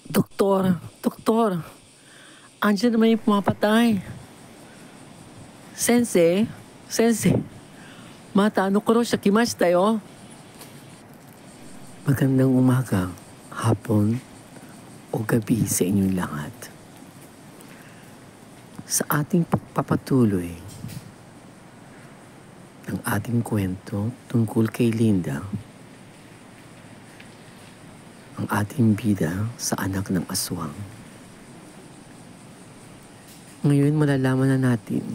Doktor, doktor, andyan naman yung pumapatay. Sensei, sensei, mata ano ko siya kimashita yo. Magandang umaga, hapon, o gabi sa inyong lahat. Sa ating pagpapatuloy ng ating kwento tungkol kay Linda, ang ating bida sa anak ng aswang. Ngayon malalaman na natin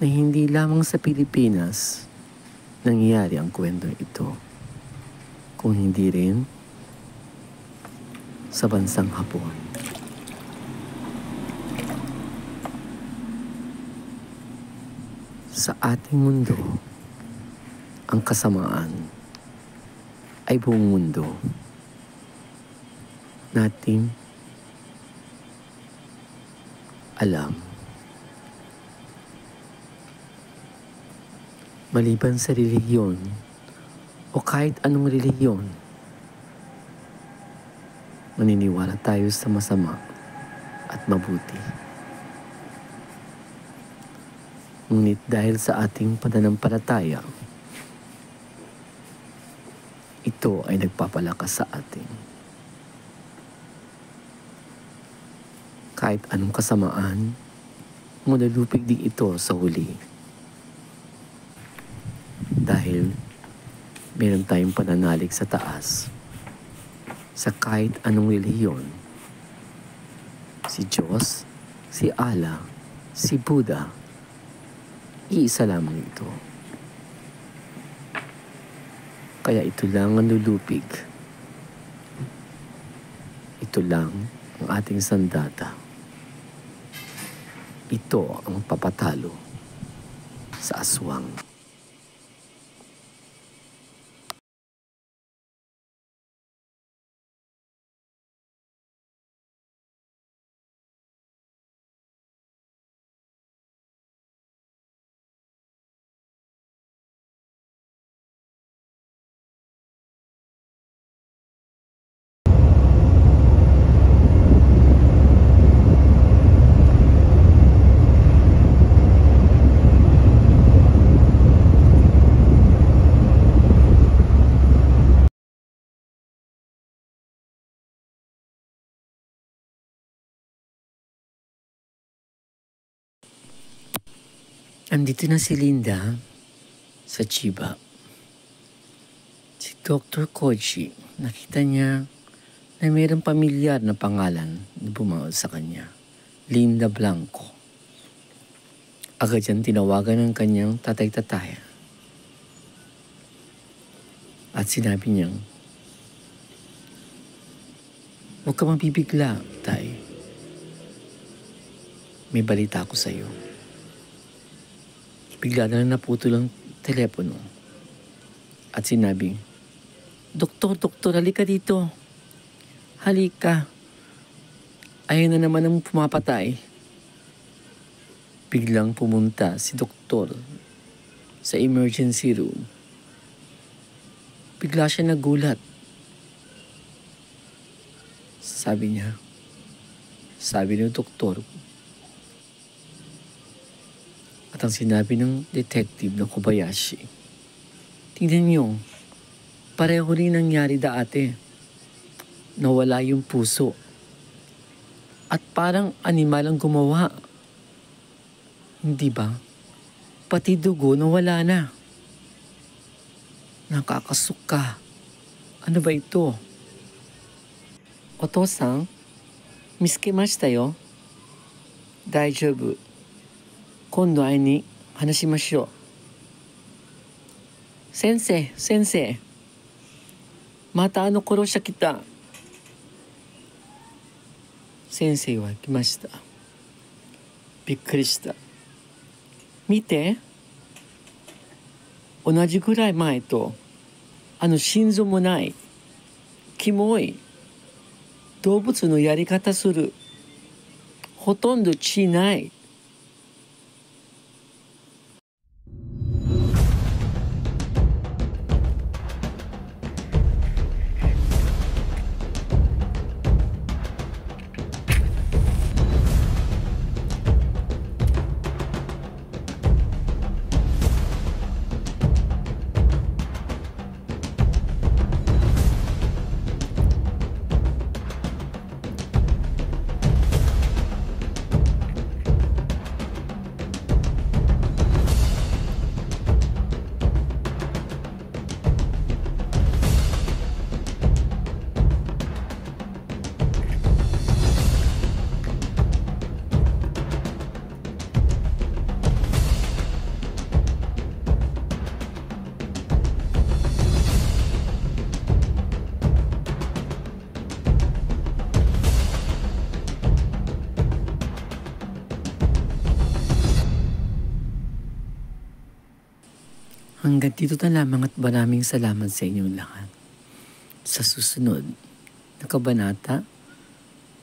na hindi lamang sa Pilipinas nangyari ang kwentong ito, kung hindi rin sa bansang Hapon. Sa ating mundo, ang kasamaan ay buong mundo natin alam. Maliban sa relihiyon o kahit anong relihiyon, maniniwala tayo sa masama at mabuti. Ngunit dahil sa ating pananampalataya, ito ay nagpapalakas sa atin. Kahit anong kasamaan, malulupig din ito sa huli. Dahil meron tayong pananalig sa taas, sa kahit anong relihiyon. Si Diyos, si Allah, si Buddha, iisa lamang ito. Kaya ito lang ang lulupig. Ito lang ang ating sandata. Ito ang papatalo sa aswang. Andito na si Linda sa Chiba. Si Dr. Koji, nakita niya na mayroong pamilyar na pangalan na bumawal sa kanya. Linda Blanco. Agad siyang tinawagan ng kanyang tatay-tatay. At sinabi niyang, "Huwag ka mabibigla, tay. May balita ako sa iyo." Bigla na naputol ang telepono. At sinabi, Doktor, halika dito. Halika. Ayun na naman ang pumapatay." Biglang pumunta si doktor sa emergency room. Bigla siya nagulat. Sabi ng doktor, at ang sinabi ng detective na Kobayashi, "Tingnan niyo, pareho rin nangyari dati. Nawala yung puso. At parang animal ang gumawa. Hindi ba? Pati dugo nawala na. Nakakasuka. Ano ba ito? Oto-san, miskemashita yo. Daijoubu. Kondo ai ni hanashimashou. Sensei, mata ano korosha kita." Sensei wa kimashita. Bikkuri shita. Mite. 同じぐらい前と、心臓もない。キモい。動物のやり方する。ほとんど血ない。Hanggang dito na lamang at maraming salamat sa inyong lahat. Sa susunod na kabanata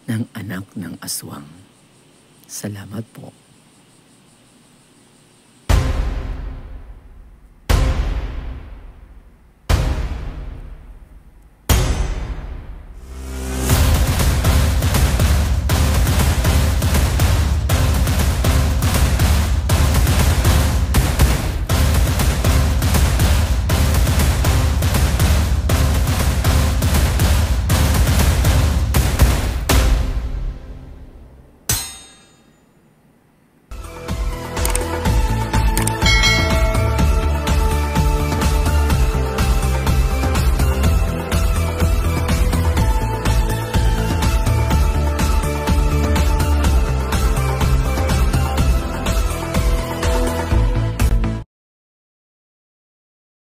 ng Anak ng Aswang. Salamat po.